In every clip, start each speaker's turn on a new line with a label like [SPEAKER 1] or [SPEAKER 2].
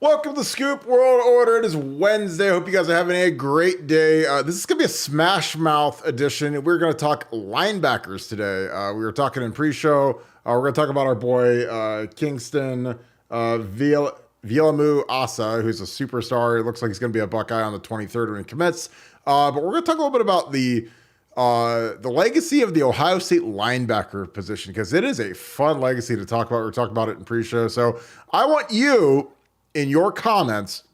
[SPEAKER 1] Welcome to Scoop World Order. It is Wednesday. Hope you guys are having a great day. This is going to be a Smash Mouth edition. We're going to talk linebackers today. We were talking in pre-show. We're going to talk about our boy Kingston Viliamu-Asa, who's a superstar. It looks like he's going to be a Buckeye on the 23rd when he commits. But we're going to talk a little bit about the legacy of the Ohio State linebacker position, because it is a fun legacy to talk about. We're talking about it in pre-show. So I want you, in your comments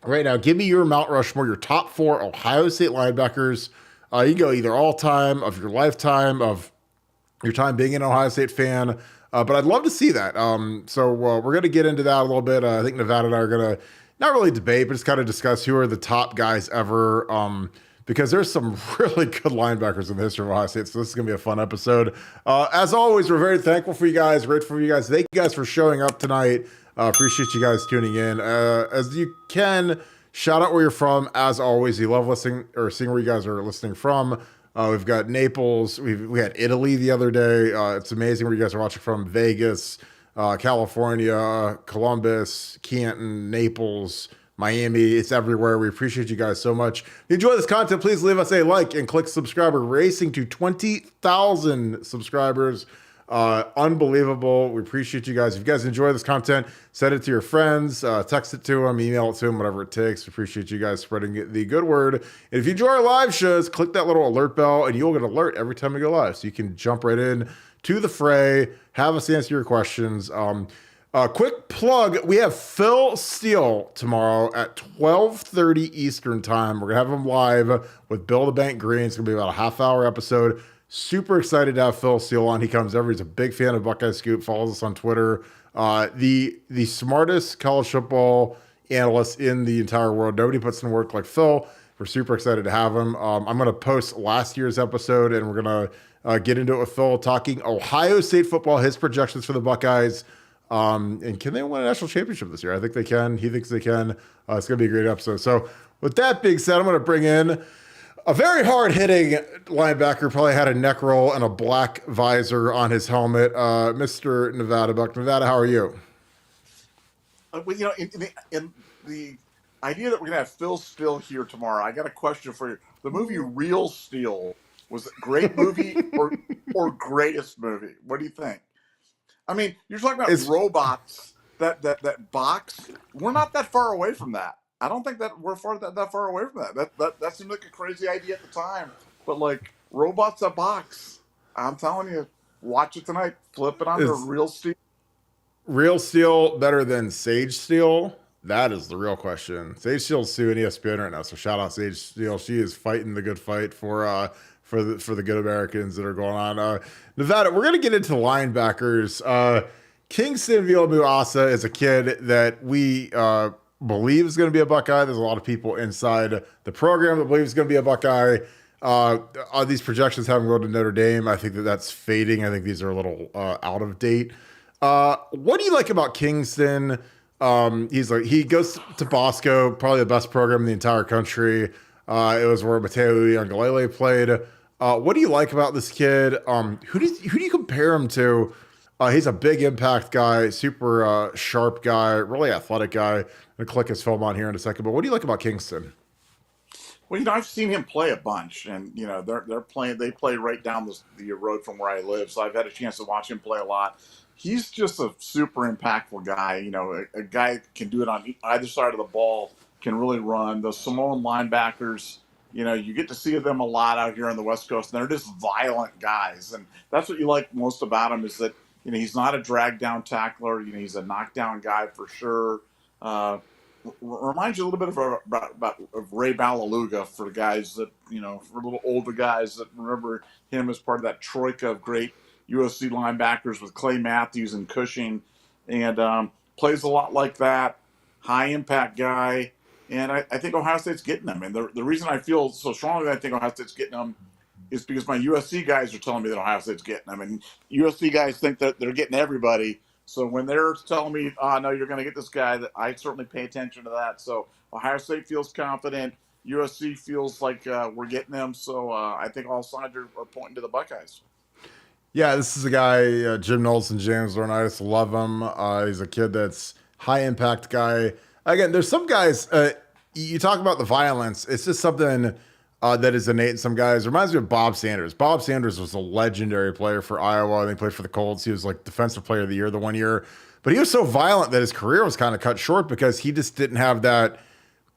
[SPEAKER 1] right now, give me your Mount Rushmore, your top four Ohio State linebackers. You can go either all time, of your lifetime, of your time being an Ohio State fan. But I'd love to see that. So we're going to get into that a little bit. I think Nevada and I are going to not really debate, but just kind of discuss who are the top guys ever. Because there's some really good linebackers in the history of Ohio State. So this is going to be a fun episode. As always, we're very thankful for you guys, grateful for you guys. Thank you guys for showing up tonight. Appreciate you guys tuning in. As you can, shout out where you're from. As always, you love listening or seeing where you guys are listening from. We've got Naples. We had Italy the other day. It's amazing where you guys are watching from. Vegas, California, Columbus, Canton, Naples, Miami. It's everywhere. We appreciate you guys so much. If you enjoy this content, please leave us a like and click subscribe. We're racing to 20,000 subscribers. Unbelievable. We appreciate you guys. If you guys enjoy this content, send it to your friends, text it to them, email it to them, whatever it takes. We appreciate you guys spreading the good word. And if you enjoy our live shows, click that little alert bell and you'll get an alert every time we go live. So you can jump right in to the fray, have us answer your questions. Quick plug, we have Phil Steele tomorrow at 12:30 Eastern time. We're going to have him live with Bill the Bank Green. It's going to be about a half-hour episode. Super excited to have Phil Steele on. He comes every. He's a big fan of Buckeye Scoop. Follows us on Twitter. The smartest college football analyst in the entire world. Nobody puts in work like Phil. We're super excited to have him. I'm going to post last year's episode, and we're going to get into it with Phil, talking Ohio State football, his projections for the Buckeyes, and can they win a national championship this year? I think they can. He thinks they can. It's going to be a great episode. So with that being said, I'm going to bring in a very hard-hitting linebacker. Probably had a neck roll and a black visor on his helmet. Mr. Nevada Buck. Nevada, how are you?
[SPEAKER 2] Well, in the idea that we're gonna have Phil Steele here tomorrow, I got a question for you. The movie Real Steel, was it great movie or greatest movie? What do you think? I mean, you're talking about robots that box. We're not that far away from that. I don't think that we're that far away from that. That seemed like a crazy idea at the time. But like robots that box, I'm telling you, watch it tonight. Flip it on to Real Steel.
[SPEAKER 1] Real Steel better than Sage Steel? That is the real question. Sage Steel's suing ESPN right now, so shout out Sage Steel. She is fighting the good fight for the good Americans that are going on. Nevada, we're gonna get into linebackers. Kingston Viliamu-Asa is a kid that we believe is going to be a Buckeye. There's a lot of people inside the program that believe he's going to be a Buckeye. These projections have him go to Notre Dame. I think that's fading. I think these are a little out of date. What do you like about Kingston? He goes to Bosco, probably the best program in the entire country. It was where Mateo Uiagalelei played. What do you like about this kid? Who do you compare him to? He's a big impact guy, super sharp guy, really athletic guy. I'm going to click his film on here in a second. But what do you like about Kingston?
[SPEAKER 2] Well, I've seen him play a bunch, and they're playing. They play right down the road from where I live, so I've had a chance to watch him play a lot. He's just a super impactful guy. A guy can do it on either side of the ball, can really run. The Samoan linebackers, you get to see them a lot out here on the West Coast, and they're just violent guys, and that's what you like most about him is that he's not a drag down tackler. He's a knockdown guy for sure. Reminds you a little bit of Ray Balaluga for guys that, for little older guys that remember him as part of that troika of great USC linebackers with Clay Matthews and Cushing, and plays a lot like that. High impact guy. And I think Ohio State's getting him. And the reason I feel so strongly that I think Ohio State's getting him is because my USC guys are telling me that Ohio State's getting them. And USC guys think that they're getting everybody. So when they're telling me, no, you're going to get this guy, that I certainly pay attention to that. So Ohio State feels confident. USC feels like we're getting them. So I think all signs are pointing to the Buckeyes.
[SPEAKER 1] Yeah, this is a guy, Jim Knowles and James Laurinaitis love him. He's a kid that's high impact guy. Again, there's some guys. You talk about the violence. It's just something that is innate in some guys. It reminds me of Bob Sanders. Bob Sanders was a legendary player for Iowa. I think he played for the Colts. He was like defensive player of the year the one year. But he was so violent that his career was kind of cut short because he just didn't have that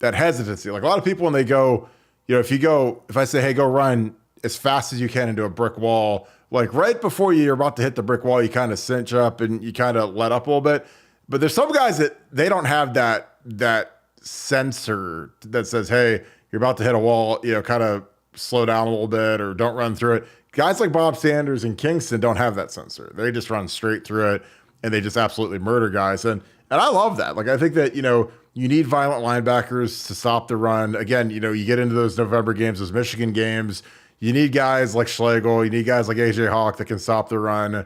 [SPEAKER 1] hesitancy. Like a lot of people when they go, if I say, hey, go run as fast as you can into a brick wall, like right before you're about to hit the brick wall, you kind of cinch up and you kind of let up a little bit. But there's some guys that they don't have that sensor that says, hey, you're about to hit a wall, kind of slow down a little bit or don't run through it. Guys like Bob Sanders and Kingston don't have that sensor. They just run straight through it and they just absolutely murder guys. And I love that. Like I think that, you need violent linebackers to stop the run. Again, you get into those November games, those Michigan games. You need guys like Schlegel. You need guys like AJ Hawk that can stop the run.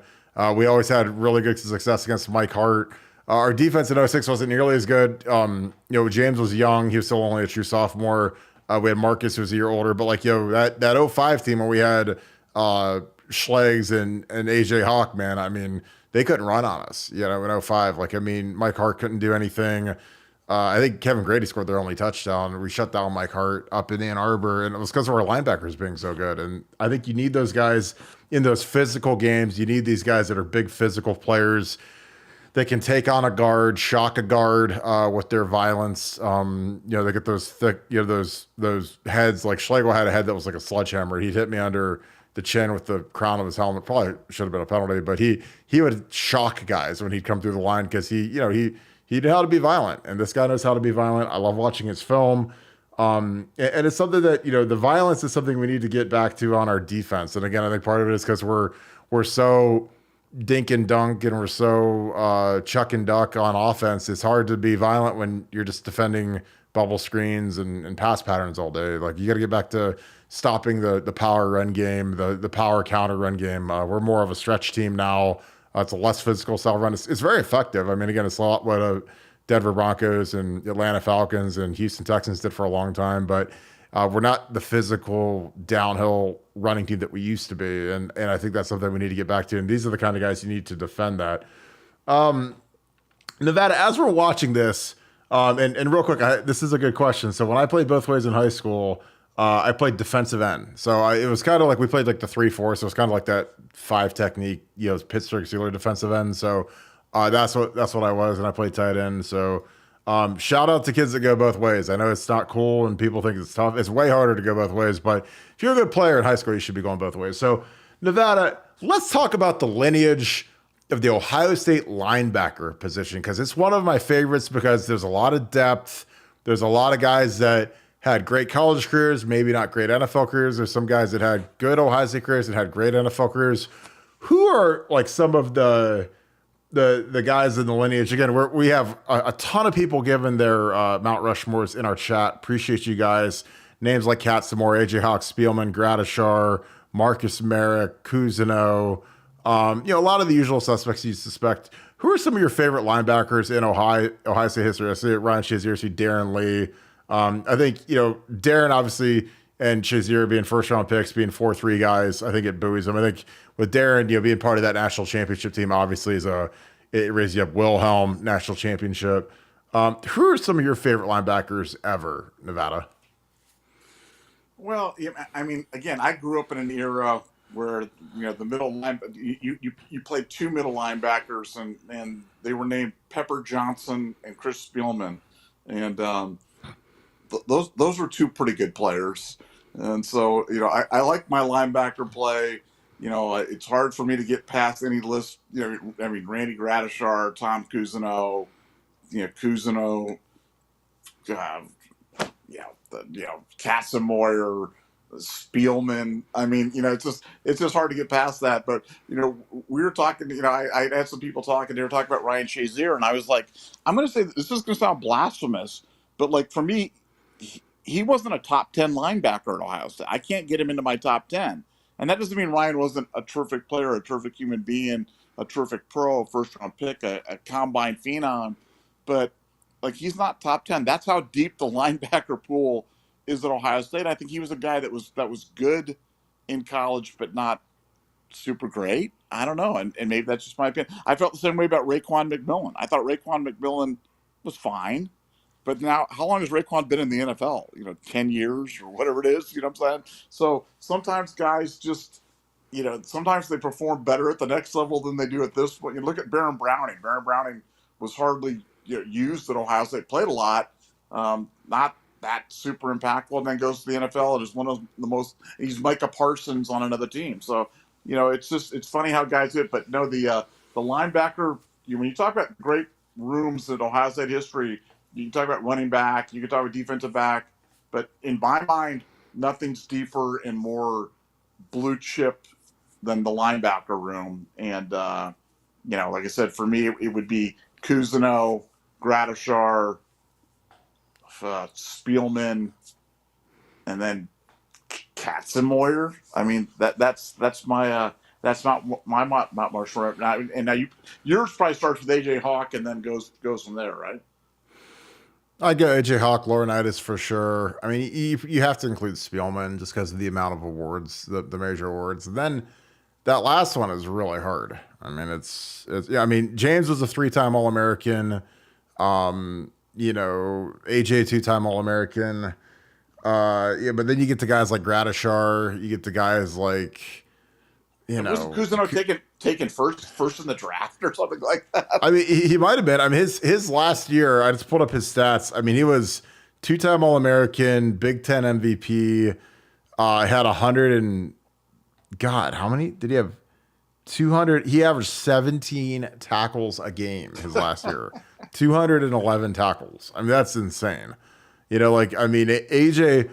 [SPEAKER 1] We always had really good success against Mike Hart. Our defense in '06 wasn't nearly as good. James was young. He was still only a true sophomore. We had Marcus, who was a year older. But that '05 team where we had Schlegs and AJ Hawk, man, I mean, they couldn't run on us, in '05. Mike Hart couldn't do anything. I think Kevin Grady scored their only touchdown. We shut down Mike Hart up in Ann Arbor, and it was because of our linebackers being so good. And I think you need those guys in those physical games. You need these guys that are big physical players that can take on a guard, shock a guard with their violence. They get those thick, those heads. Like Schlegel had a head that was like a sledgehammer. He'd hit me under the chin with the crown of his helmet. Probably should have been a penalty, but he would shock guys when he'd come through the line because he knew how to be violent, and this guy knows how to be violent. I love watching his film. And it's something that, the violence is something we need to get back to on our defense. And again, I think part of it is because we're so dink and dunk and we're so chuck and duck on offense. It's hard to be violent when you're just defending bubble screens and pass patterns all day. Like you got to get back to stopping the power run game, the power counter run game. We're more of a stretch team now. It's a less physical style run. It's very effective. I mean, again, it's a lot what Denver Broncos and Atlanta Falcons and Houston Texans did for a long time, but we're not the physical downhill running team that we used to be. And I think that's something we need to get back to. And these are the kind of guys you need to defend that. Nevada, as we're watching this, and real quick, this is a good question. So when I played both ways in high school, I played defensive end. So it was kind of like we played like the 3-4. So it was kind of like that 5 technique, Pittsburgh Steelers defensive end. So that's what I was. And I played tight end. So shout out to kids that go both ways. I know it's not cool and people think it's tough. It's way harder to go both ways. But if you're a good player in high school, you should be going both ways. So Nevada, let's talk about the lineage of the Ohio State linebacker position, because it's one of my favorites because there's a lot of depth. There's a lot of guys that had great college careers, maybe not great NFL careers. There's some guys that had good Ohio State careers that had great NFL careers. Who are like some of the guys in the lineage? Again, we have a ton of people giving their Mount Rushmores in our chat. Appreciate you guys. Names like Kat Samore, AJ Hawk, Spielman, Gradishar, Marcus Merrick, Cousineau. A lot of the usual suspects you suspect. Who are some of your favorite linebackers in Ohio State history? I see Ryan Shazier, I see Darren Lee. I think, Darren obviously and Shazier being first round picks, being 4-3 guys, I think it buoys them. I think with Darren, being part of that national championship team obviously it raises you up. Wilhelm, national championship. Who are some of your favorite linebackers ever, Nevada?
[SPEAKER 2] Well, I mean, again, I grew up in an era where the middle line you played 2 middle linebackers and they were named Pepper Johnson and Chris Spielman, and those were 2 pretty good players. And so I like my linebacker play. It's hard for me to get past any list. I mean, Randy Gradishar, Tom Cousineau, Cousineau, Casamoyer, Spielman. I mean, it's just hard to get past that. But we were talking. I had some people talking. They were talking about Ryan Shazier, and I was like, I'm going to say this is going to sound blasphemous, but like for me, he wasn't a top 10 linebacker at Ohio State. I can't get him into my top 10, and that doesn't mean Ryan wasn't a terrific player, a terrific human being, a terrific pro, a first round pick, a combine phenom, but like he's not top 10. That's how deep the linebacker pool is at Ohio State. I think he was a guy that was good in college, but not super great. I don't know. And maybe that's just my opinion. I felt the same way about Raekwon McMillan. I thought Raekwon McMillan was fine, But now, how long has Raekwon been in the NFL? 10 years or whatever it is. You know what I'm saying? So sometimes guys just, sometimes they perform better at the next level than they do at this point. You look at Baron Browning. Baron Browning was hardly used at Ohio State, played a lot, not that super impactful, and then goes to the NFL and is one of the most. He's Micah Parsons on another team. So it's funny how guys do it. But no, the linebacker. When you talk about great rooms in Ohio State history, you can talk about running back, you can talk about defensive back, but in my mind, nothing's deeper and more blue chip than the linebacker room. And like I said, for me, it would be Cousineau, Gradishar, Spielman, and then Katzenmoyer. I mean, that's my that's not my Mount Marshall. And now yours probably starts with AJ Hawk and then goes from there, right?
[SPEAKER 1] I'd go AJ Hawk, Laurinaitis for sure. I mean, you have to include Spielman just because of the amount of awards, the major awards. And then that last one is really hard. I mean, it's yeah. I mean, James was a 3-time All-American. AJ 2-time All-American. Yeah, but then you get to guys like Gradishar. You get to guys like,
[SPEAKER 2] Wasn't Cousineau taken first in the draft or something like that?
[SPEAKER 1] I mean, he might have been. I mean, his last year, I just pulled up his stats. I mean, he was 2-time All-American, Big Ten MVP. Had 100 and God, how many did he have? 200. He averaged 17 tackles a game his last year. 211 tackles. I mean, that's insane. AJ's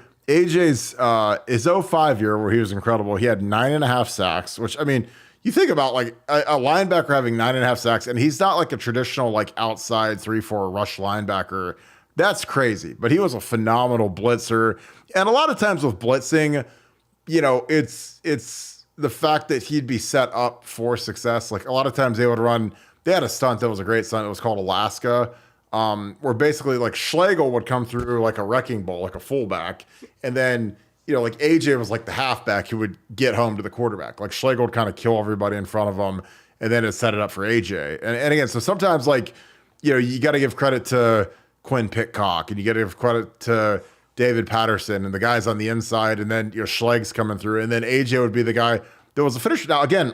[SPEAKER 1] his 05 year where he was incredible. He had 9.5 sacks, which, I mean, you think about like a linebacker having 9.5 sacks, and he's not like a traditional like outside 3-4 rush linebacker. That's crazy. But he was a phenomenal blitzer. And a lot of times with blitzing, it's the fact that he'd be set up for success. Like a lot of times they had a stunt that was a great stunt. It was called Alaska. Where basically like Schlegel would come through like a wrecking ball, like a fullback. And then, like AJ was like the halfback who would get home to the quarterback. Like Schlegel would kind of kill everybody in front of him and then it set it up for AJ. And again, so sometimes like, you got to give credit to Quinn Pitcock and you got to give credit to David Patterson and the guys on the inside. And then, Schleg's coming through. And then AJ would be the guy that was a finisher. Now, again,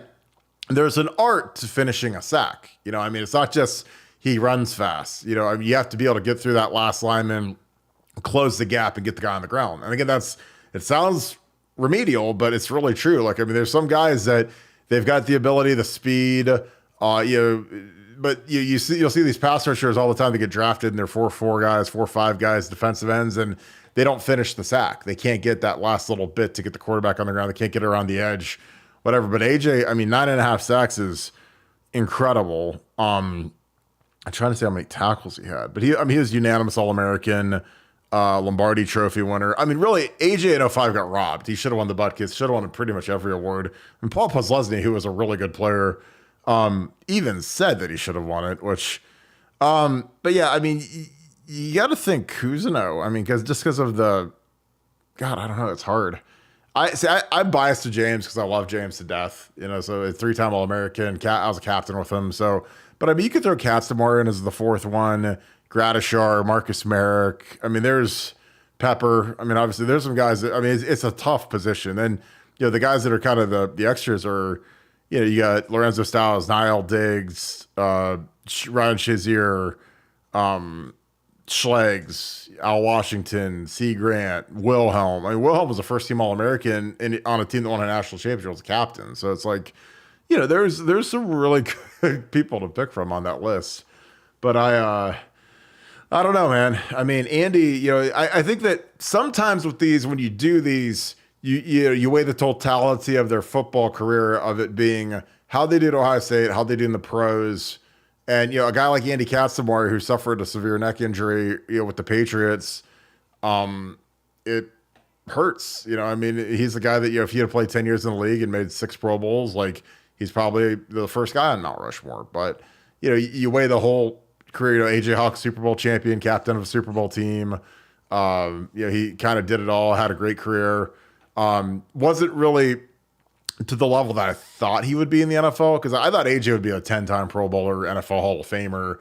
[SPEAKER 1] there's an art to finishing a sack. I mean, it's not just he runs fast. I mean, you have to be able to get through that last lineman, close the gap, and get the guy on the ground. And again, it sounds remedial, but it's really true. Like, I mean, there's some guys that they've got the ability, the speed, but you'll see these pass rushers all the time. They get drafted and they're 4-4 guys, 4-5 guys, defensive ends, and they don't finish the sack. They can't get that last little bit to get the quarterback on the ground. They can't get it around the edge, whatever. But AJ, I mean, 9.5 sacks is incredible. I'm trying to say how many tackles he had, but he was unanimous All-American, Lombardi Trophy winner. I mean, really, AJ in 05 got robbed. He should have won the Butkus, should have won pretty much every award. And Paul Posluszny, who was a really good player, even said that he should have won it, which, but yeah, I mean, you got to think Cousineau. I mean, because of the, God, I don't know, it's hard. I'm biased to James because I love James to death, so a 3-time All-American. I was a captain with him, so. But I mean, you could throw Katzenmoyer in as the fourth one, Gradishar, Marcus Merrick. I mean, there's Pepper. I mean, obviously, there's some guys that, I mean, it's a tough position. And, the guys that are kind of the extras are, you got Lorenzo Styles, Niall Diggs, Ryan Shazier, Schlegs, Al Washington, C. Grant, Wilhelm. I mean, Wilhelm was a first-team All-American on a team that won a national championship as a captain. So it's like, there's some really good people to pick from on that list. But I don't know, man. I mean, Andy, I think that sometimes with these, when you do these, you weigh the totality of their football career, of it being how they did at Ohio State, how they did in the pros. And, a guy like Andy Katzenmoyer, who suffered a severe neck injury, with the Patriots, it hurts. I mean, he's the guy that, if he had played 10 years in the league and made 6 Pro Bowls, like, he's probably the first guy on Mount Rushmore. But, you weigh the whole career. AJ Hawk, Super Bowl champion, captain of a Super Bowl team. He kind of did it all, had a great career. Wasn't really to the level that I thought he would be in the NFL, because I thought AJ would be a 10-time Pro Bowler, NFL Hall of Famer.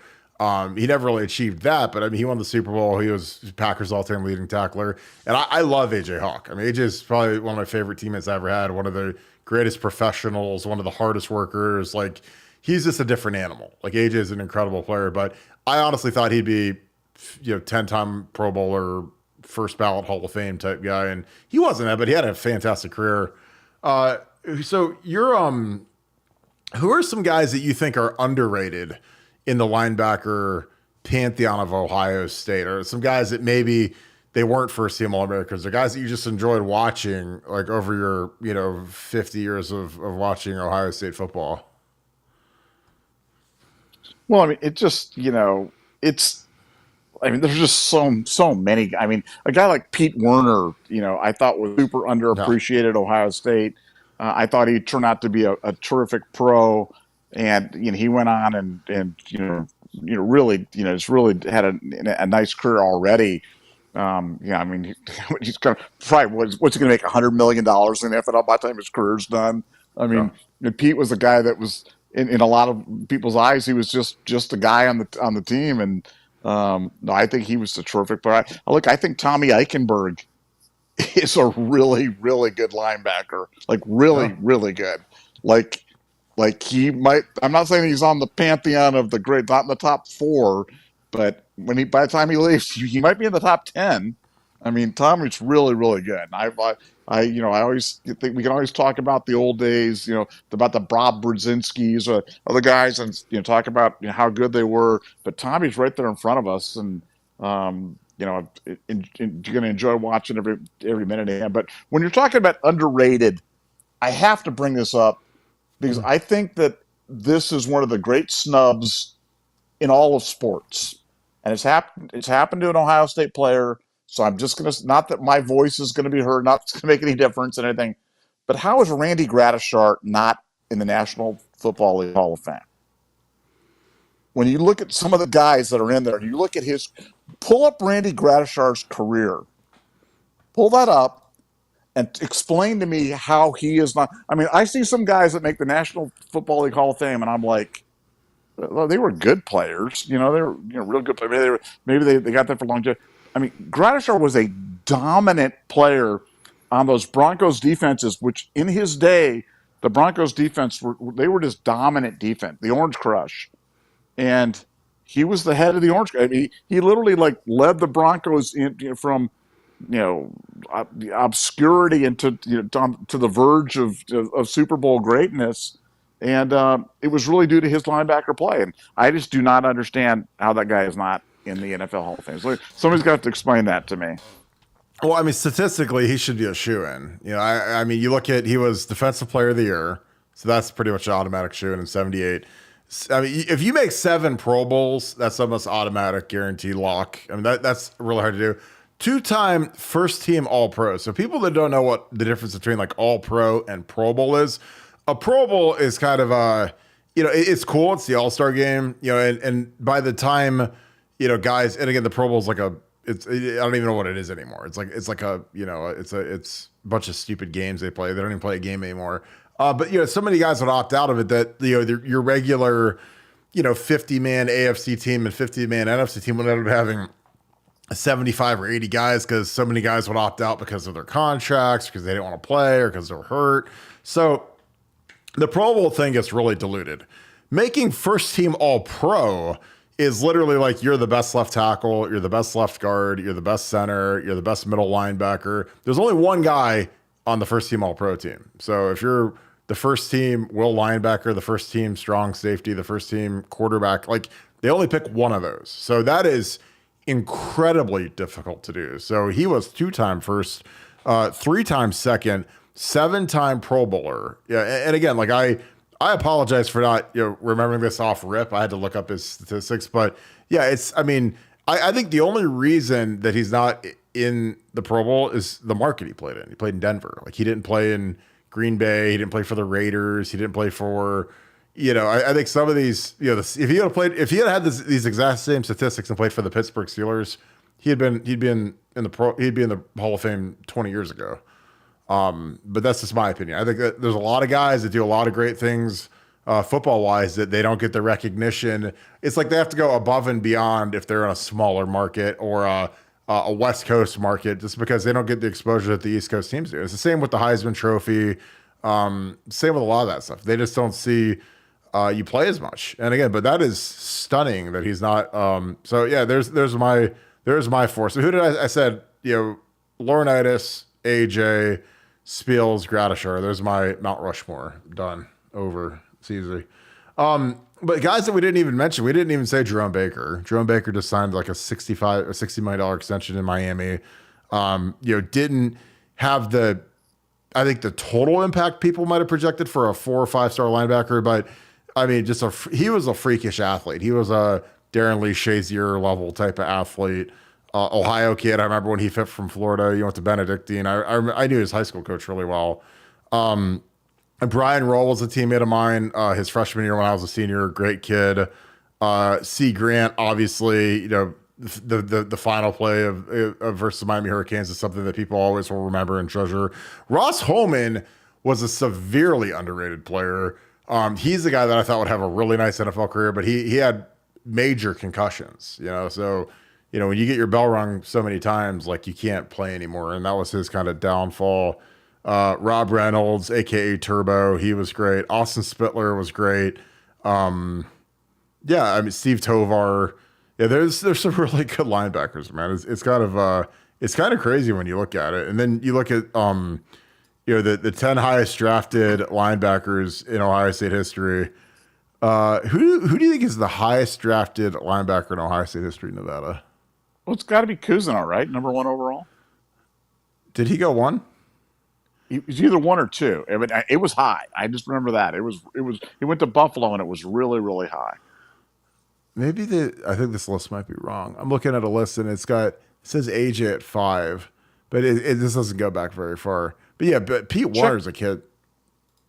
[SPEAKER 1] He never really achieved that, but I mean, he won the Super Bowl. He was Packers all-time leading tackler, and I love AJ Hawk. I mean, AJ is probably one of my favorite teammates I ever had. One of the greatest professionals, one of the hardest workers. Like, he's just a different animal. Like, AJ is an incredible player, but I honestly thought he'd be, 10-time Pro Bowler, first ballot Hall of Fame type guy, and he wasn't that, but he had a fantastic career. So you're who are some guys that you think are underrated in the linebacker pantheon of Ohio State, or some guys that maybe they weren't first team All-Americans, or guys that you just enjoyed watching, like over your 50 years of watching Ohio State football?
[SPEAKER 2] Well, I mean, it just, it's, I mean, there's just so many. I mean, a guy like Pete Werner, I thought was super
[SPEAKER 1] Yeah.
[SPEAKER 2] underappreciated at Ohio State. I thought he turned out to be a terrific pro, and he went on and really just really had a nice career already. Yeah, I mean, he's going to probably what's he going to make $100 million in the NFL by the time his career's done. I
[SPEAKER 1] Yeah.
[SPEAKER 2] mean, Pete was a guy that was in a lot of people's eyes, he was just a guy on the team, and no, I think he was a terrific player. Look, I think Tommy Eichenberg is a really, really good linebacker. Like
[SPEAKER 1] Yeah.
[SPEAKER 2] really, really good. Like he might. I'm not saying he's on the pantheon of the great, not in the top four, but by the time he leaves, he might be in the top 10. I mean, Tommy's really, really good. I always think we can always talk about the old days, about the Bob Brzezinski's or other guys, and talk about how good they were. But Tommy's right there in front of us, and you're going to enjoy watching every minute of him. But when you're talking about underrated, I have to bring this up because
[SPEAKER 1] Mhm.
[SPEAKER 2] I think that this is one of the great snubs in all of sports, and it's happened to an Ohio State player. So I'm just gonna, not that my voice is going to be heard, not to make any difference in anything, but how is Randy Gradishar not in the National Football League Hall of Fame? When you look at some of the guys that are in there, you look at pull up Randy Gradishar's career, pull that up, and explain to me how he is not. I mean, I see some guys that make the National Football League Hall of Fame, and I'm like, well, they were good players. They were real good players. Maybe they got that for longevity. I mean, Gradishar was a dominant player on those Broncos defenses, which in his day, the Broncos defense were just dominant defense, the Orange Crush, and he was the head of the Orange. I mean, he literally like led the Broncos from you know obscurity into to the verge of Super Bowl greatness, and it was really due to his linebacker play. And I just do not understand how that guy is not in the NFL Hall of Fame. So somebody's got to explain that to me.
[SPEAKER 1] Well, I mean, statistically, he should be a shoe-in. I mean, you look at, he was Defensive Player of the Year, so that's pretty much an automatic shoe-in in '78. I mean, if you make 7 Pro Bowls, that's almost automatic, guaranteed lock. I mean, that's really hard to do. 2-time first-team All-Pro. So people that don't know what the difference between like All-Pro and Pro Bowl is, a Pro Bowl is kind of it's cool. It's the All-Star game, and by the time, guys, and again, the Pro Bowl is like I don't even know what it is anymore. It's like it's a bunch of stupid games they play. They don't even play a game anymore. But so many guys would opt out of it that your regular 50-man AFC team and 50-man NFC team would end up having 75 or 80 guys, because so many guys would opt out because of their contracts, because they didn't want to play, or because they were hurt. So the Pro Bowl thing gets really diluted. Making first team All Pro is literally like, you're the best left tackle, you're the best left guard, you're the best center, you're the best middle linebacker. There's only one guy on the first team All Pro team. So if you're the first team will linebacker, the first team strong safety, the first team quarterback, like, they only pick one of those. So that is incredibly difficult to do. So he was 2-time first, 3-time second, 7-time Pro Bowler. Yeah, and again, like I apologize for not remembering this off rip. I had to look up his statistics, but yeah, I think the only reason that he's not in the Pro Bowl is the market he played in. He played in Denver. Like, he didn't play in Green Bay. He didn't play for the Raiders. He didn't play for, I think some of these, if he had these exact same statistics and played for the Pittsburgh Steelers, he'd be in the Hall of Fame 20 years ago. But that's just my opinion. I think that there's a lot of guys that do a lot of great things football wise, that they don't get the recognition. It's like they have to go above and beyond if they're in a smaller market or a West Coast market, just because they don't get the exposure that the East Coast teams do. It's the same with the Heisman Trophy. Same with a lot of that stuff. They just don't see you play as much. And again, but that is stunning that he's not. So yeah, there's my four. So who did I said, Laurinaitis, AJ, Spiels, Gradishar. There's my Mount Rushmore. Done. Over. It's easy. But guys that we didn't even mention, we didn't even say Jerome Baker. Jerome Baker just signed like a $60 million extension in Miami. Didn't have I think the total impact people might have projected for a 4 or 5 star linebacker, but I mean, he was a freakish athlete. He was a Darren Lee Shazier level type of athlete. Ohio kid. I remember when he fit from Florida. He went to Benedictine. I knew his high school coach really well. And Brian Roll was a teammate of mine his freshman year when I was a senior. Great kid. C. Grant, obviously, the final play of versus the Miami Hurricanes is something that people always will remember and treasure. Ross Holman was a severely underrated player. He's the guy that I thought would have a really nice NFL career, but he had major concussions, so when you get your bell rung so many times, like you can't play anymore. And that was his kind of downfall. Rob Reynolds, aka Turbo, he was great. Austin Spittler was great. Steve Tovar. Yeah, there's some really good linebackers, man. It's kind of crazy when you look at it. And then you look at the 10 highest drafted linebackers in Ohio State history. Who do you think is the highest drafted linebacker in Ohio State history, Nevada?
[SPEAKER 2] Well, it's got to be Cousineau, right? Number 1 overall.
[SPEAKER 1] Did he go 1?
[SPEAKER 2] He was either 1 or 2. I mean, it was high. I just remember that. It was. He went to Buffalo and it was really, really high.
[SPEAKER 1] Maybe I think this list might be wrong. I'm looking at a list and it says AJ at 5, but this doesn't go back very far. But yeah, but Pete Warner's a kid.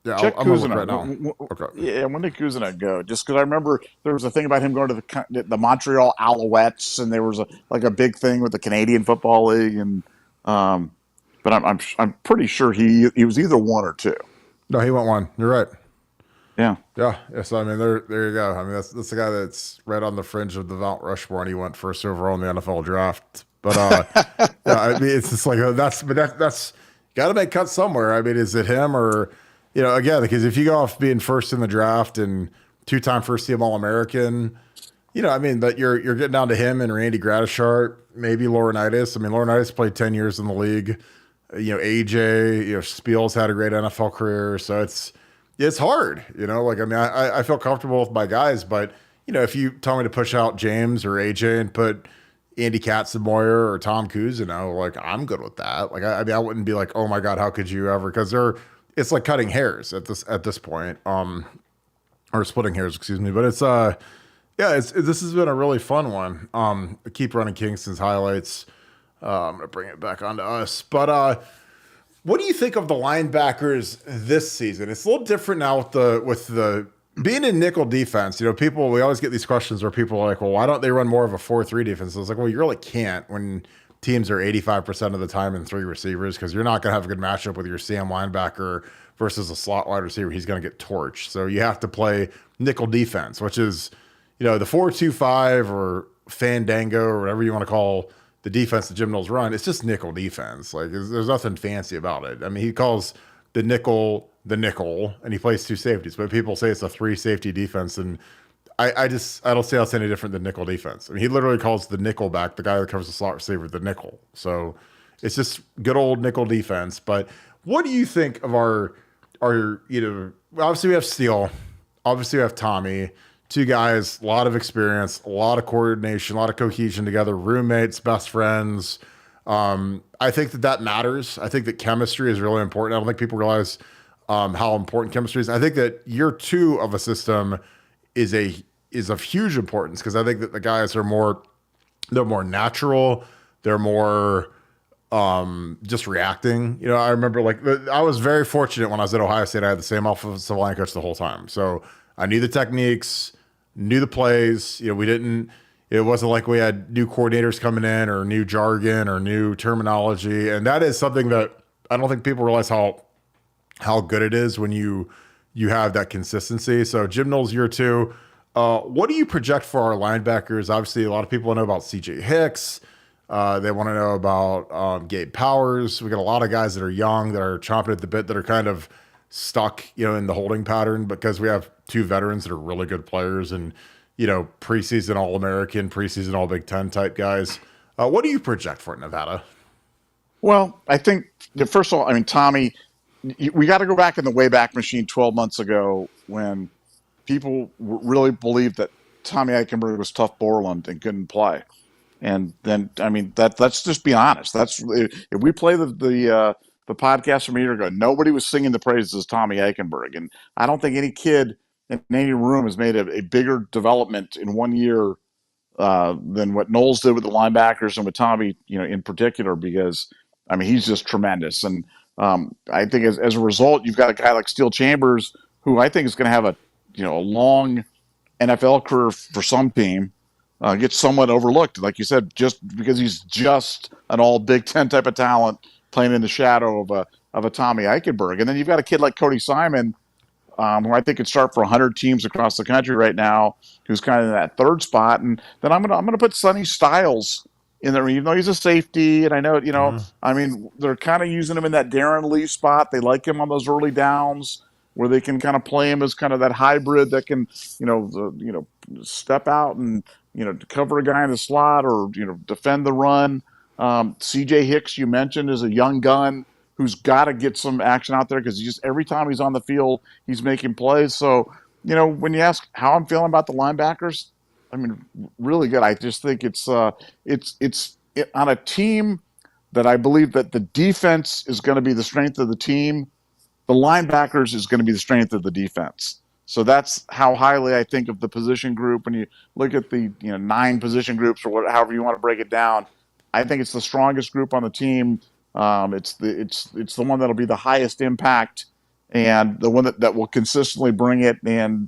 [SPEAKER 1] Yeah,
[SPEAKER 2] check
[SPEAKER 1] I'm
[SPEAKER 2] Cousineau
[SPEAKER 1] right now.
[SPEAKER 2] Okay. Yeah, when did Cousineau go? Just because I remember there was a thing about him going to the Montreal Alouettes, and there was a big thing with the Canadian Football League, and but I'm pretty sure he was either 1 or 2.
[SPEAKER 1] No, he went 1. You're right.
[SPEAKER 2] Yeah.
[SPEAKER 1] Yeah. So I mean, there you go. I mean, that's the guy that's right on the fringe of the Mount Rushmore, and he went first overall in the NFL draft. But yeah, I mean, it's just like that's got to make cuts somewhere. I mean, is it him or? Again, because if you go off being first in the draft and 2-time first team All-American, but you're getting down to him and Randy Gradishar, maybe Laurinaitis. I mean, Laurinaitis played 10 years in the league. AJ, Spiels had a great NFL career. So it's hard, I feel comfortable with my guys, but if you tell me to push out James or AJ and put Andy Katzenmoyer or Tom Cousineau, like I'm good with that. Like, I wouldn't be like, oh my God, how could you ever? Because it's like cutting hairs at this point, or splitting hairs, excuse me. But this has been a really fun one. I keep running Kingston's highlights. I'm gonna bring it back onto us. But what do you think of the linebackers this season? It's a little different now with the being in nickel defense. We always get these questions where people are like, well, why don't they run more of a 4-3 defense? I was like, well, you really can't when teams are 85% of the time in 3 receivers, because you're not going to have a good matchup with your Sam linebacker versus a slot wide receiver. He's going to get torched. So you have to play nickel defense, which is, the 4-2-5 or Fandango or whatever you want to call the defense that Jim Knowles run. It's just nickel defense. Like there's nothing fancy about it. I mean, he calls the nickel, and he plays 2 safeties, but people say it's a 3 safety defense. And I don't see how it's any different than nickel defense. I mean, he literally calls the nickel back, the guy that covers the slot receiver, the nickel. So it's just good old nickel defense. But what do you think of our obviously we have Steele, obviously we have Tommy, 2 guys, a lot of experience, a lot of coordination, a lot of cohesion together, roommates, best friends. I think that matters. I think that chemistry is really important. I don't think people realize how important chemistry is. I think that year 2 of a system is of huge importance, because I think that the guys are more natural. They're more just reacting. I remember I was very fortunate when I was at Ohio State. I had the same offensive line coach the whole time. So I knew the techniques, knew the plays. It wasn't like we had new coordinators coming in or new jargon or new terminology. And that is something that I don't think people realize how good it is when you you have that consistency. So Jim Knowles year 2. What do you project for our linebackers? Obviously, a lot of people know about CJ Hicks. They want to know about Gabe Powers. We got a lot of guys that are young, that are chomping at the bit, that are kind of stuck, in the holding pattern, because we have 2 veterans that are really good players and, preseason All-American, preseason All-Big Ten type guys. What do you project for Nevada?
[SPEAKER 2] Well, I think, first of all, I mean, Tommy, we got to go back in the Wayback Machine 12 months ago when people really believed that Tommy Eichenberg was tough Borland and couldn't play. And then, I mean, let's just be honest. That's if we play the podcast from a year ago, nobody was singing the praises of Tommy Eichenberg, and I don't think any kid in any room has made a bigger development in 1 year than what Knowles did with the linebackers and with Tommy, in particular, because I mean he's just tremendous. And I think as a result, you've got a guy like Steel Chambers, who I think is going to have a long NFL career for some team. Gets somewhat overlooked, like you said, just because he's just an all Big Ten type of talent playing in the shadow of a Tommy Eichenberg. And then you've got a kid like Cody Simon, who I think could start for 100 teams across the country right now, who's kind of in that third spot. And then I'm gonna put Sonny Styles in there, even though he's a safety. And I know, I mean, they're kind of using him in that Darren Lee spot. They like him on those early downs where they can kind of play him as kind of that hybrid that can, step out and, cover a guy in the slot or, defend the run. CJ Hicks, you mentioned, is a young gun who's got to get some action out there because every time he's on the field, he's making plays. So, when you ask how I'm feeling about the linebackers, I mean, really good. I just think it's on a team that I believe that the defense is going to be the strength of the team. The linebackers is going to be the strength of the defense. So that's how highly I think of the position group. When you look at the 9 position groups or however you want to break it down, I think it's the strongest group on the team. It's the one that'll be the highest impact and the one that will consistently bring it. And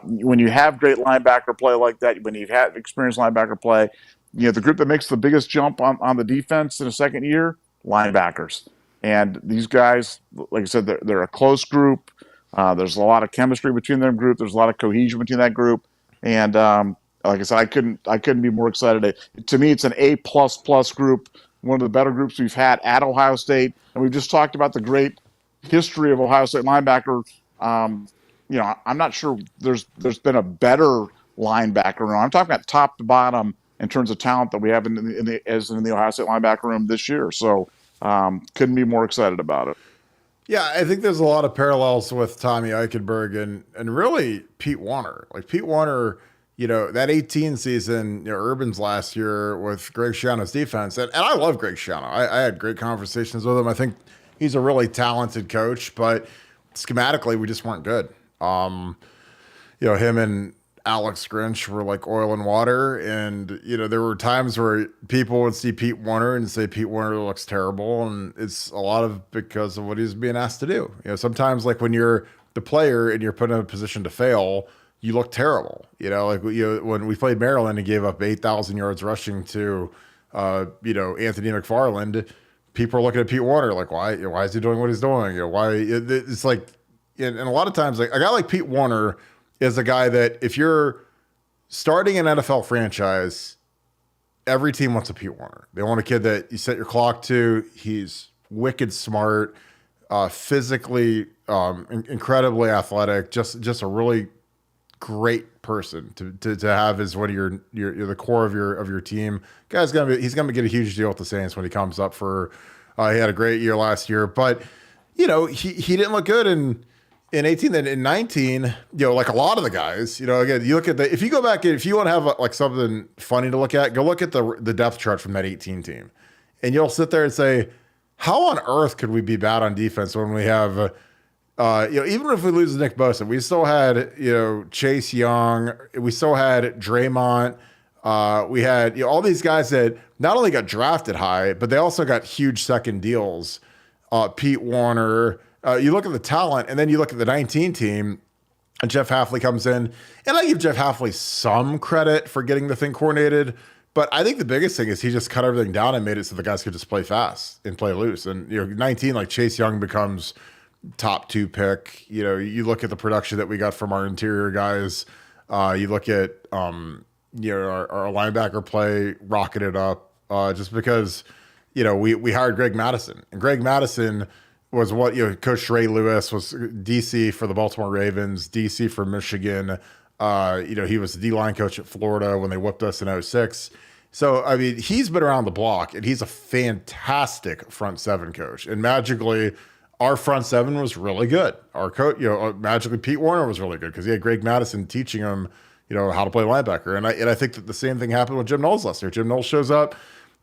[SPEAKER 2] when you have great linebacker play like that, when you've had experienced linebacker play, the group that makes the biggest jump on the defense in a second year, linebackers. And these guys, like I said, they're a close group. There's a lot of chemistry between their group. There's a lot of cohesion between that group. And like I said, I couldn't be more excited. To me, it's an A++ group, one of the better groups we've had at Ohio State. And we've just talked about the great history of Ohio State linebacker. I'm not sure there's been a better linebacker. I'm talking about top to bottom in terms of talent that we have in the Ohio State linebacker room this year. So couldn't be more excited about it.
[SPEAKER 1] Yeah, I think there's a lot of parallels with Tommy Eichenberg and really Pete Warner. Like Pete Warner, that 18 season, Urban's last year with Greg Schiano's defense. And I love Greg Schiano. I had great conversations with him. I think he's a really talented coach, but schematically we just weren't good. Him and Alex Grinch were like oil and water. And, there were times where people would see Pete Warner and say Pete Warner looks terrible. And it's a lot of because of what he's being asked to do. Sometimes like when you're the player and you're put in a position to fail, you look terrible. When we played Maryland and gave up 8,000 yards rushing to, Anthony McFarland, people are looking at Pete Warner like, why is he doing what he's doing? It's like, and a lot of times like a guy like Pete Warner is a guy that if you're starting an NFL franchise, every team wants a Pete Warner. They want a kid that you set your clock to. He's wicked smart, physically incredibly athletic, just a really great person to have as one of your the core of your team. He's gonna get a huge deal with the Saints when he comes up for. He had a great year last year, but he didn't look good in 18 and in 19, like a lot of the guys, again, you look at if you go back, if you want to have like something funny to look at, go look at the depth chart from that 18 team. And you'll sit there and say, how on earth could we be bad on defense when we have, even if we lose Nick Bosa, we still had, Chase Young, we still had Draymond, we had, all these guys that not only got drafted high, but they also got huge second deals. Pete Warner, you look at the talent, and then you look at the 19 team, and Jeff Hafley comes in. And I give Jeff Hafley some credit for getting the thing coordinated, but I think the biggest thing is he just cut everything down and made it so the guys could just play fast and play loose. And 19, like Chase Young becomes, top 2 pick. You know, you look at the production that we got from our interior guys. You look at our linebacker play rocketed up just because we hired Greg Madison, and Greg Madison was what Coach Ray Lewis was DC for the Baltimore Ravens, DC for Michigan. He was the D-line coach at Florida when they whipped us in '06. So, I mean, he's been around the block, and he's a fantastic front seven coach. And magically, our front seven was really good. Our coach, magically Pete Warner was really good because he had Greg Madison teaching him, how to play linebacker. And I think that the same thing happened with Jim Knowles last year. Jim Knowles shows up,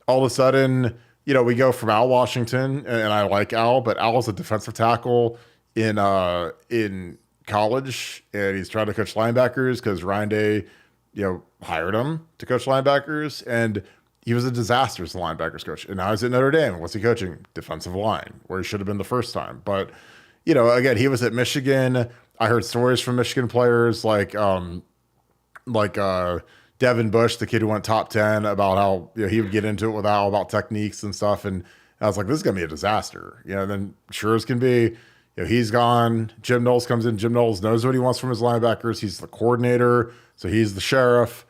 [SPEAKER 1] all of a sudden, we go from Al Washington, and I like Al, but Al's a defensive tackle in college, and he's trying to coach linebackers because Ryan Day, hired him to coach linebackers, and he was a disaster as the linebackers coach. And now he's at Notre Dame. What's he coaching? Defensive line, where he should have been the first time. But, again, he was at Michigan. I heard stories from Michigan players like Devin Bush, the kid who went top 10, about how he would get into it with Al about techniques and stuff. And I was like, this is going to be a disaster. And then sure as can be, he's gone. Jim Knowles comes in. Jim Knowles knows what he wants from his linebackers. He's the coordinator, so he's the sheriff.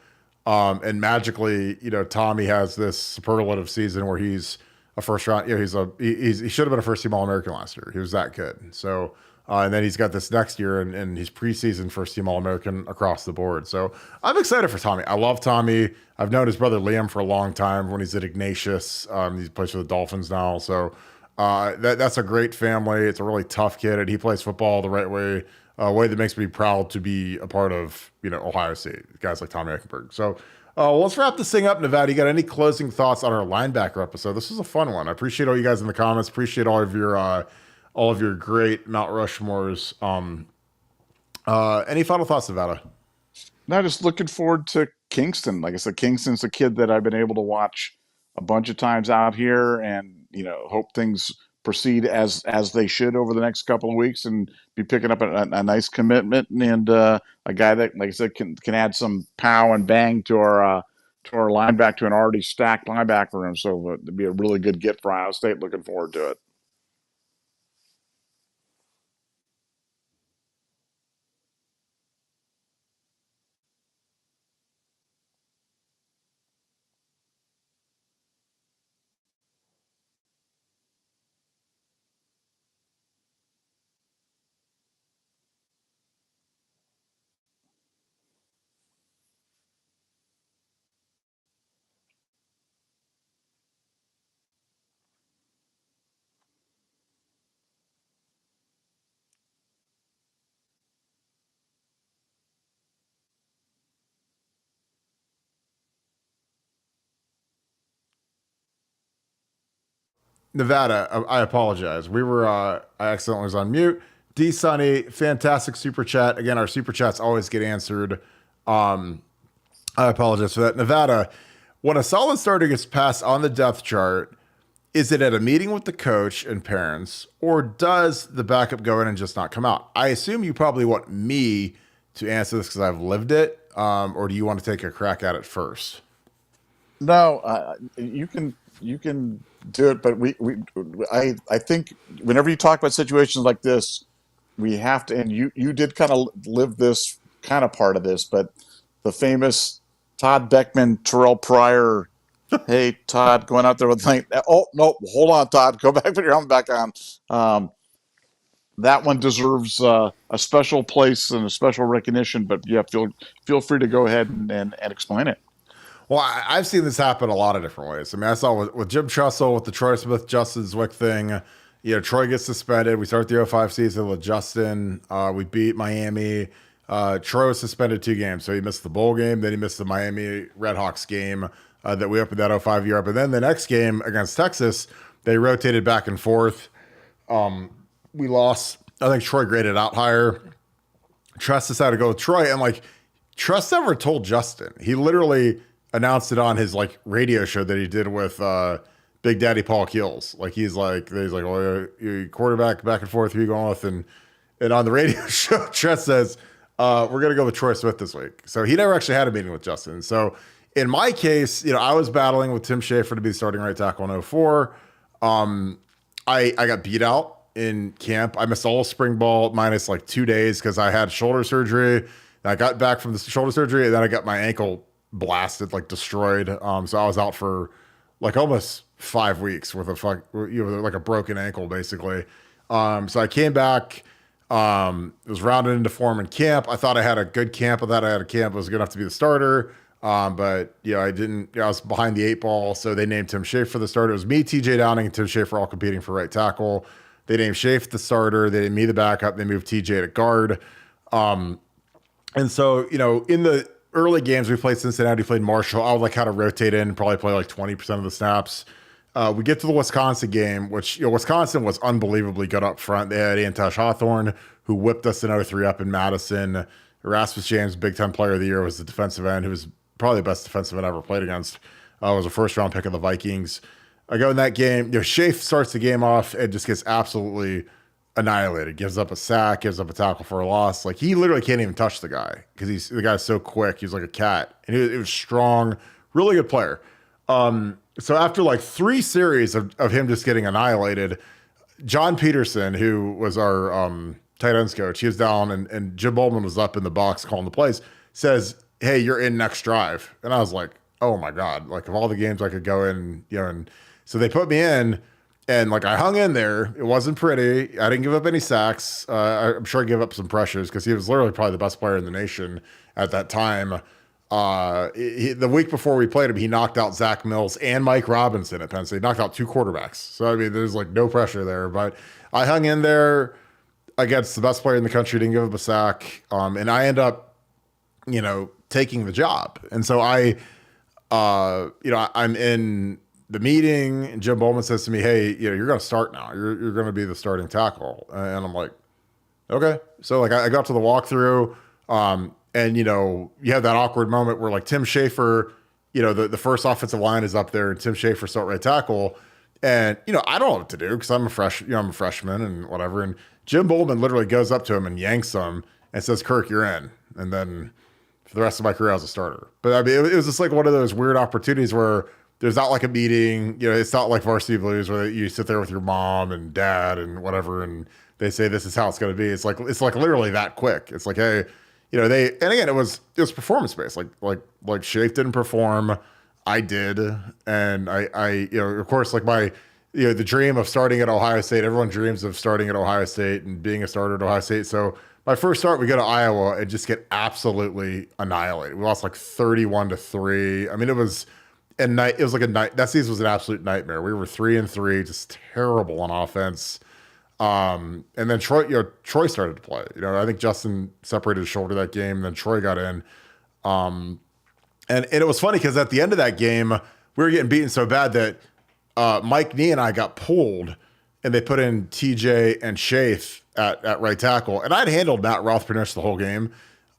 [SPEAKER 1] And magically, Tommy has this superlative season where he's a first round. He should have been a first team All-American last year. He was that good. So, and then he's got this next year, and he's preseason first team All-American across the board. So I'm excited for Tommy. I love Tommy. I've known his brother Liam for a long time when he's at Ignatius. He plays for the Dolphins now. So that's a great family. It's a really tough kid, and he plays football the right way. A way that makes me proud to be a part of, Ohio State, guys like Tommy Eichenberg. So let's wrap this thing up. Nevada, you got any closing thoughts on our linebacker episode? This was a fun one. I appreciate all you guys in the comments. Appreciate all of your great Mount Rushmores. Any final thoughts, Nevada?
[SPEAKER 2] No, just looking forward to Kingston. Like I said, Kingston's a kid that I've been able to watch a bunch of times out here, and hope things proceed as they should over the next couple of weeks, and be picking up a nice commitment, and a guy that, like I said, can add some pow and bang to our linebacker, to an already stacked linebacker room. So it'd be a really good get for Ohio State. Looking forward to it.
[SPEAKER 1] Nevada, I apologize. I accidentally was on mute. D Sunny, fantastic super chat. Again, our super chats always get answered. I apologize for that. Nevada, when a solid starter gets passed on the depth chart, is it at a meeting with the coach and parents, or does the backup go in and just not come out? I assume you probably want me to answer this because I've lived it, or do you want to take a crack at it first?
[SPEAKER 2] No, you can do it, but I think whenever you talk about situations like this, we have to, and you did kind of live this kind of part of this, but the famous Todd Beckman, Terrell Pryor, hey Todd, going out there with like, oh no, hold on, Todd, go back, put your helmet back on. That one deserves a special place and a special recognition, but yeah, feel free to go ahead and explain it.
[SPEAKER 1] Well, I've seen this happen a lot of different ways. I mean, I saw with Jim Trussell with the Troy Smith, Justin Zwick thing. Troy gets suspended. We start the '05 season with Justin. We beat Miami. Troy was suspended 2 games. So he missed the bowl game. Then he missed the Miami Redhawks game that we opened that '05 year up. And then the next game against Texas, they rotated back and forth. We lost. I think Troy graded out higher. Truss decided to go with Troy. And Truss never told Justin. He literally announced it on his radio show that he did with Big Daddy Paul Keels. He's like, well, you quarterback back and forth, who you going with? And on the radio show, Truss says, we're going to go with Troy Smith this week. So he never actually had a meeting with Justin. So in my case, I was battling with Tim Schaefer to be the starting right tackle in '04. I got beat out in camp. I missed all of spring ball minus like 2 days because I had shoulder surgery. I got back from the shoulder surgery, and then I got my ankle blasted, like destroyed. So I was out for like almost 5 weeks with like a broken ankle, basically. So I came back. Was rounded into form in camp. I thought I had a good camp. I thought I had a camp that was good enough to be the starter. But I didn't. I was behind the 8 ball, so they named Tim Schaefer the starter. It was me, TJ Downing, and Tim Schaefer all competing for right tackle. They named Schaefer the starter. They named me the backup. They moved TJ to guard. And so, in the early games we played Cincinnati, played Marshall, I would like kind of rotate in, probably play like 20% of the snaps. We get to the Wisconsin game, which, Wisconsin was unbelievably good up front. They had Antosh Hawthorne, who whipped us in 03 up in Madison. Erasmus James, Big Ten Player of the Year, was the defensive end, who was probably the best defensive end I ever played against. Was a first-round pick of the Vikings. I go in that game. Schaefer starts the game off and just gets absolutely annihilated. Gives up a sack, gives up a tackle for a loss. Like, he literally can't even touch the guy because the guy's so quick. He's like a cat. And he was strong, really good player. So after like 3 series of him just getting annihilated, John Peterson, who was our tight ends coach, he was down and Jim Bowman was up in the box calling the plays, says, "Hey, you're in next drive." And I was like, oh my God, like of all the games I could go in, and so they put me in and like I hung in there. It wasn't pretty. I didn't give up any sacks. I'm sure I gave up some pressures because he was literally probably the best player in the nation at that time. The week before we played him, he knocked out Zach Mills and Mike Robinson at Penn State. He knocked out 2 quarterbacks. So, I mean, there's like no pressure there. But I hung in there against the best player in the country, didn't give up a sack. And I end up, taking the job. And so I'm in the meeting, and Jim Bowman says to me, "Hey, you're going to start now. You're going to be the starting tackle." And I'm like, okay. So like I got to the walkthrough, and you have that awkward moment where like Tim Schaefer, the first offensive line is up there, and Tim Schaefer start right tackle, and I don't know what to do because I'm a freshman and whatever. And Jim Bowman literally goes up to him and yanks him and says, "Kirk, you're in." And then for the rest of my career, I was a starter. But I mean, it was just like one of those weird opportunities where there's not like a meeting, it's not like Varsity Blues where you sit there with your mom and dad and whatever, and they say this is how it's going to be. It's like literally that quick. It's like, hey, and again, it was performance based. Like Shafe didn't perform, I did, and I of course, like my the dream of starting at Ohio State. Everyone dreams of starting at Ohio State and being a starter at Ohio State. So my first start, we go to Iowa and just get absolutely annihilated. We lost like 31-3. I mean, it was a night. It was like a night. That season was an absolute nightmare. We were 3-3, just terrible on offense. And then Troy started to play. I think Justin separated his shoulder that game, and then Troy got in. And it was funny because at the end of that game, we were getting beaten so bad that Mike Nee and I got pulled, and they put in TJ and Shafe at right tackle. And I'd handled Matt Roth pretty much the whole game,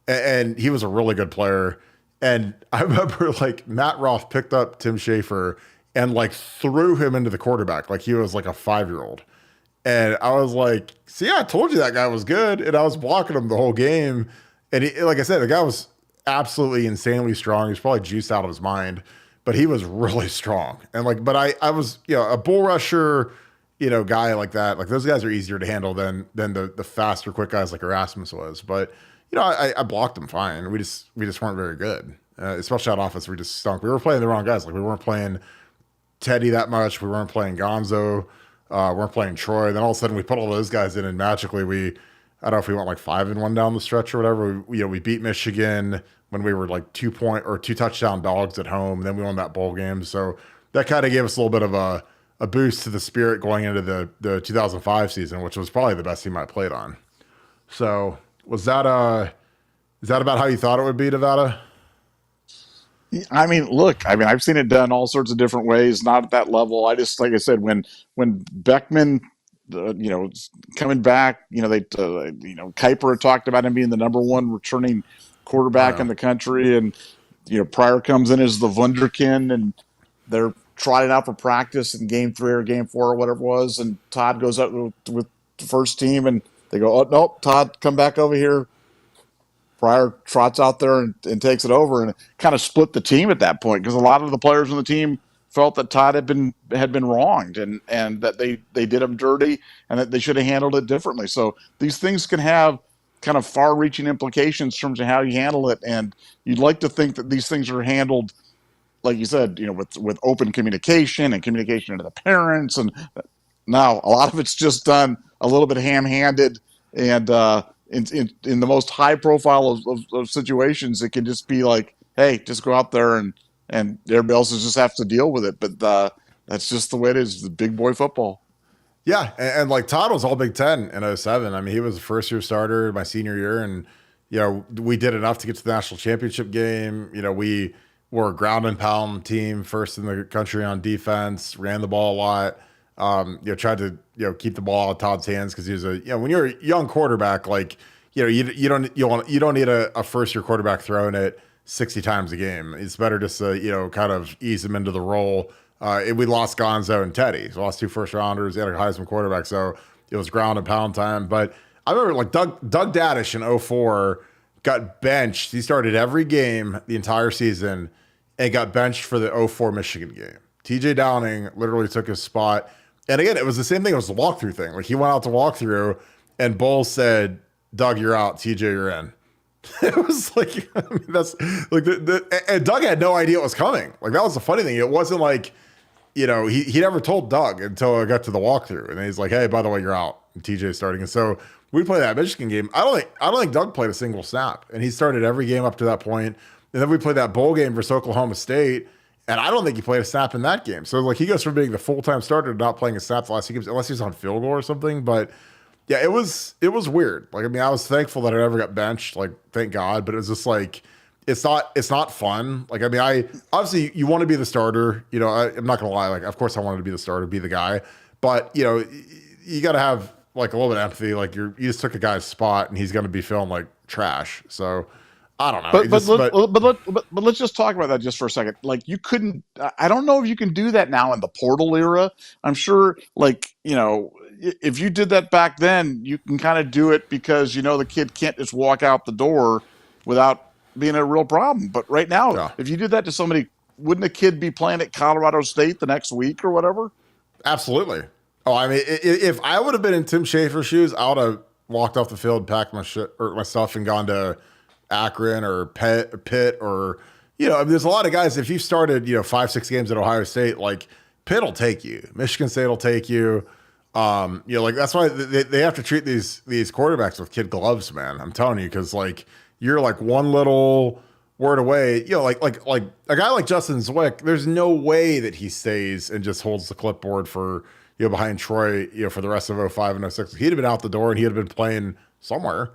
[SPEAKER 1] and he was a really good player. And I remember like Matt Roth picked up Tim Schaefer and like threw him into the quarterback like he was like a 5-year-old. And I was like, "See, I told you that guy was good." And I was blocking him the whole game. And like I said, the guy was absolutely insanely strong. He was probably juiced out of his mind, but he was really strong. And but I was, a bull rusher, guy like that. Like those guys are easier to handle than the faster, quick guys like Erasmus was. But, I blocked him fine. We just weren't very good, especially on offense. We just stunk. We were playing the wrong guys. Like we weren't playing Teddy that much. We weren't playing Gonzo. We're playing Troy. Then all of a sudden we put all those guys in, and magically I don't know if we went like 5-1 down the stretch or whatever. We beat Michigan when we were like 2 touchdown dogs at home. And then we won that bowl game. So that kind of gave us a little bit of a boost to the spirit going into the 2005 season, which was probably the best team I played on. So is that about how you thought it would be, Nevada?
[SPEAKER 2] I mean, look, I've seen it done all sorts of different ways, not at that level. I just, like I said, when Beckman, coming back, Kuiper talked about him being the number 1 returning quarterback in the country. And, Pryor comes in as the wunderkind, and they're trotting out for practice in game 3 or game 4 or whatever it was. And Todd goes up with the first team, and they go, "Oh, nope, Todd, come back over here." Pryor trots out there and takes it over, and it kind of split the team at that point because a lot of the players on the team felt that Todd had been wronged, and that they did him dirty, and that they should have handled it differently. So these things can have kind of far-reaching implications in terms of how you handle it, and you'd like to think that these things are handled, like you said, with open communication and communication to the parents. And now a lot of it's just done a little bit ham-handed, and in the most high profile of situations, it can just be like, hey, just go out there and everybody else just have to deal with it. But that's just the way it is. The big boy football.
[SPEAKER 1] Yeah, and like Todd was all Big Ten in '07. I mean, he was a first-year starter my senior year, and we did enough to get to the national championship game. We were a ground and pound team, first in the country on defense, ran the ball a lot. Tried to keep the ball out of Todd's hands because he was when you're a young quarterback, like you don't need a first-year quarterback throwing it 60 times a game. It's better just to kind of ease him into the role. We lost Gonzo and Teddy. So we lost 2 first-rounders. They had a Heisman quarterback, so it was ground and pound time. But I remember like Doug Daddish in '04 got benched. He started every game the entire season and got benched for the '04 Michigan game. TJ Downing literally took his spot. And again, it was the same thing. It was the walkthrough thing. Like he went out to walkthrough, and Bull said, "Doug, you're out. TJ, you're in." It was like, I mean, that's like and Doug had no idea it was coming. Like that was the funny thing. It wasn't like, he never told Doug until I got to the walkthrough, and then he's like, "Hey, by the way, you're out." And TJ's starting, and so we played that Michigan game. I don't think Doug played a single snap, and he started every game up to that point. And then we played that bowl game versus Oklahoma State, and I don't think he played a snap in that game. So like he goes from being the full-time starter to not playing a snap the last 2 games, unless he's on field goal or something. But yeah, it was weird. Like, I mean, I was thankful that I never got benched. Like, thank God. But it was just like, it's not fun. Like, I mean, obviously you want to be the starter. I'm not gonna lie. Like, of course I wanted to be the starter, be the guy. But you got to have like a little bit of empathy. Like you just took a guy's spot, and he's going to be feeling like trash. So I don't know.
[SPEAKER 2] But let's just talk about that just for a second. Like you couldn't. I don't know if you can do that now in the portal era. I'm sure, like if you did that back then, you can kind of do it because the kid can't just walk out the door without being a real problem. But right now,
[SPEAKER 1] Yeah.
[SPEAKER 2] If you did that to somebody, wouldn't a kid be playing at Colorado State the next week or whatever?
[SPEAKER 1] Absolutely. Oh, I mean, if I would have been in Tim Schafer's shoes, I would have walked off the field, packed my shit or my stuff, and gone to Akron or Pitt or I mean, there's a lot of guys. If you've started 5-6 games at Ohio State, like Pitt will take you, Michigan State will take you. Like that's why they have to treat these quarterbacks with kid gloves, man. I'm telling you, because like you're like one little word away. Like a guy like Justin Zwick, there's no way that he stays and just holds the clipboard for behind Troy for the rest of '05 and '06. He'd have been out the door and he'd have been playing somewhere.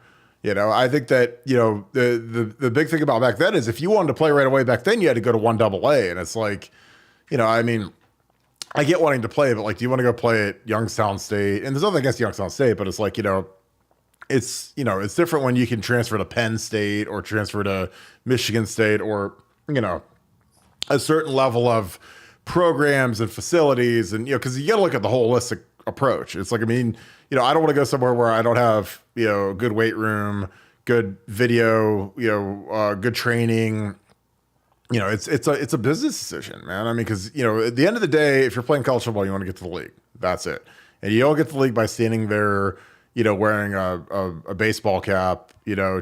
[SPEAKER 1] I think that the big thing about back then is if you wanted to play right away back then, you had to go to 1AA, and it's like I mean, I get wanting to play, but like, do you want to go play at Youngstown State? And there's nothing against Youngstown State, but it's like, it's different when you can transfer to Penn State or transfer to Michigan State or, a certain level of programs and facilities. And, because you got to look at the holistic approach. It's like, I mean, I don't want to go somewhere where I don't have, a good weight room, good video, good training. It's a business decision, man. I mean, because at the end of the day, if you're playing college football, you want to get to the league. That's it, and you don't get to the league by standing there, wearing a baseball cap,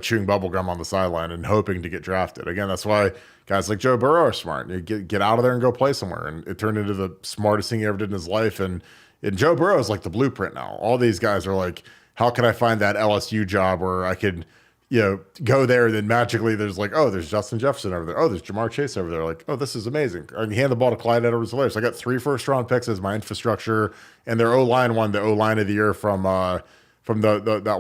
[SPEAKER 1] chewing bubble gum on the sideline and hoping to get drafted. Again, that's why guys like Joe Burrow are smart. You get out of there and go play somewhere, and it turned into the smartest thing he ever did in his life. And Joe Burrow is like the blueprint now. All these guys are like, how can I find that LSU job where I could go there, and then magically there's like, oh, there's Justin Jefferson over there. Oh, there's Jamar Chase over there. Like, oh, this is amazing. I can hand the ball to Clyde Edwards-Helaire. I got 3 first-round picks as my infrastructure, and their O-line won the O-line of the year from that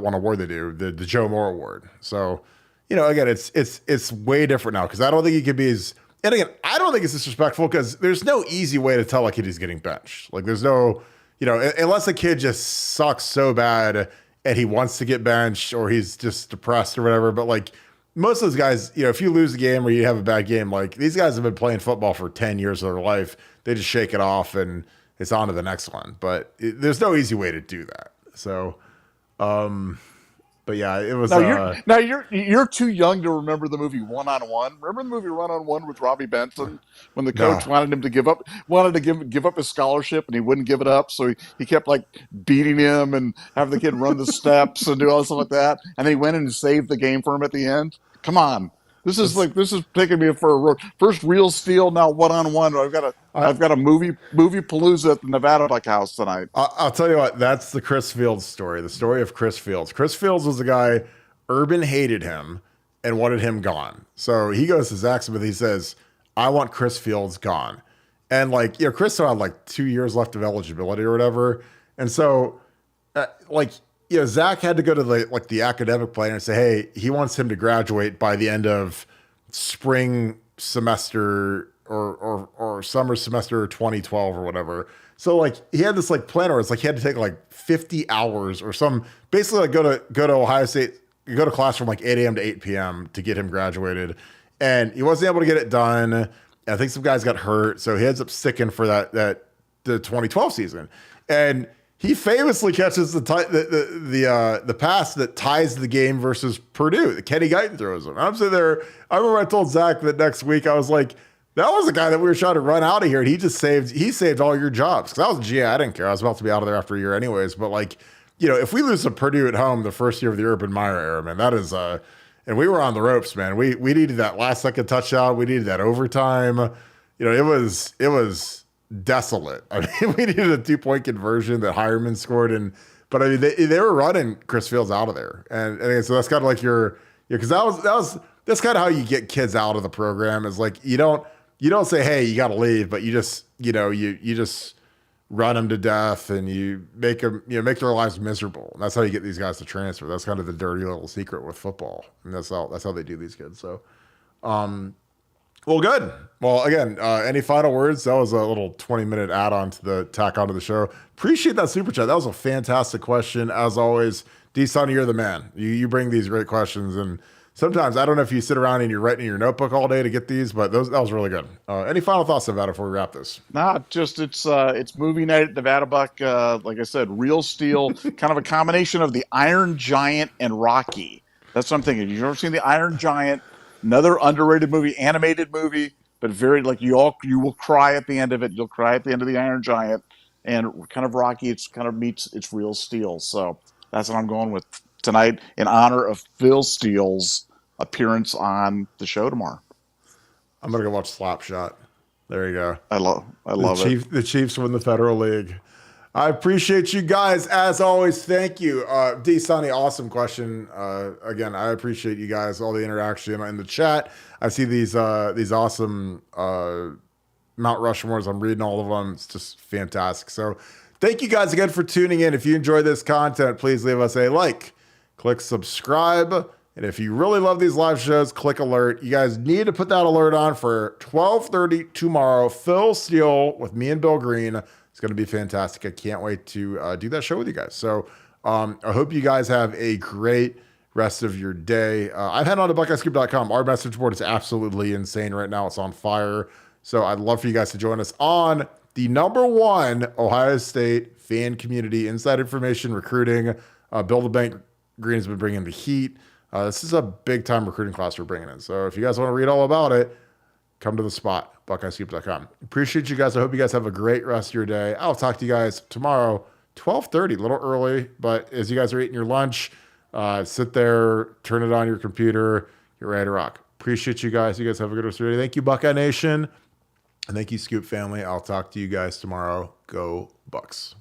[SPEAKER 1] one award they do, the Joe Moore Award. So, again, it's way different now because I don't think he could be as. And again, I don't think it's disrespectful because there's no easy way to tell a kid he's getting benched. Like, there's no, unless a kid just sucks so bad and he wants to get benched or he's just depressed or whatever. But like most of those guys, if you lose a game or you have a bad game, like these guys have been playing football for 10 years of their life. They just shake it off and it's on to the next one. But there's no easy way to do that. So, But yeah, it was.
[SPEAKER 2] Now you're too young to remember the movie One on One. Remember the movie One on One with Robbie Benson when the
[SPEAKER 1] No.
[SPEAKER 2] coach wanted him to give up his scholarship and he wouldn't give it up, so he kept like beating him and having the kid run the steps and do all stuff like that, and then he went in and saved the game for him at the end. Come on. This is taking me for a first real steal, now one on one. I've got a movie palooza at the Nevada Buck House tonight.
[SPEAKER 1] I'll tell you what, that's the Chris Fields story. The story of Chris Fields. Chris Fields was the guy, Urban hated him and wanted him gone. So he goes to Zach Smith. He says, I want Chris Fields gone. And like, you know, Chris still had like 2 years left of eligibility or whatever. And so you know, Zach had to go to the academic plan and say, hey, he wants him to graduate by the end of spring semester or summer semester 2012 or whatever. So like he had this like plan where it's like he had to take like 50 hours or some, basically like go to Ohio State, go to class from like 8 a.m. to 8 p.m. to get him graduated. And he wasn't able to get it done. I think some guys got hurt. So he ends up sticking for the 2012 season. And he famously catches the pass that ties the game versus Purdue. Kenny Guyton throws him. And I'm sitting there. I remember I told Zach that next week, I was like, that was the guy that we were trying to run out of here. And he saved all your jobs. Because I was a GA. I didn't care. I was about to be out of there after a year anyways. But like, you know, if we lose to Purdue at home the first year of the Urban Meyer era, man, that is and we were on the ropes, man. We needed that last second touchdown. We needed that overtime. You know, it was desolate. I mean, we needed a 2-point conversion that Hireman scored, but I mean, they were running Chris Fields out of there, and so that's kind of like because that's kind of how you get kids out of the program, is like you don't say, hey, you got to leave, but you just you just run them to death and you make them make their lives miserable. And that's how you get these guys to transfer. That's kind of the dirty little secret with football, and that's how they do these kids. So. Well, good. Well, again, any final words? That was a little 20-minute add-on to the tack onto the show. Appreciate that super chat. That was a fantastic question. As always, D. Sonny, you're the man. You bring these great questions, and sometimes I don't know if you sit around and you're writing in your notebook all day to get these, but that was really good. Any final thoughts about it before we wrap this?
[SPEAKER 2] Nah, just it's movie night at Nevada Buck. Like I said, real steel, kind of a combination of the Iron Giant and Rocky. That's what I'm thinking. You've ever seen the Iron Giant? Another underrated movie, animated movie, but very like you will cry at the end of it. You'll cry at the end of the Iron Giant, and kind of Rocky. It's kind of meets its real steel. So that's what I'm going with tonight in honor of Phil Steele's appearance on the show tomorrow.
[SPEAKER 1] I'm gonna go watch Slapshot. There you go.
[SPEAKER 2] I love it.
[SPEAKER 1] The Chiefs win the Federal League. I appreciate you guys. As always, thank you. D. Sonny, awesome question. Again, I appreciate you guys, all the interaction in the chat. I see these awesome Mount Rushmores. I'm reading all of them. It's just fantastic. So thank you guys again for tuning in. If you enjoy this content, please leave us a like, click subscribe. And if you really love these live shows, click alert. You guys need to put that alert on for 12:30 tomorrow. Phil Steele with me and Bill Green. It's going to be fantastic. I can't wait to do that show with you guys. So I hope you guys have a great rest of your day. I've head on to BuckeyeScoop.com. Our message board is absolutely insane right now. It's on fire. So I'd love for you guys to join us on the #1 Ohio State fan community, inside information, recruiting. Bill the Bank Green has been bringing the heat. This is a big-time recruiting class we're bringing in. So if you guys want to read all about it, come to the spot, BuckeyeScoop.com. Appreciate you guys. I hope you guys have a great rest of your day. I'll talk to you guys tomorrow, 12:30, a little early, but as you guys are eating your lunch, sit there, turn it on your computer, get ready to rock. Appreciate you guys. You guys have a good rest of your day. Thank you, Buckeye Nation, and thank you, Scoop family. I'll talk to you guys tomorrow. Go Bucks.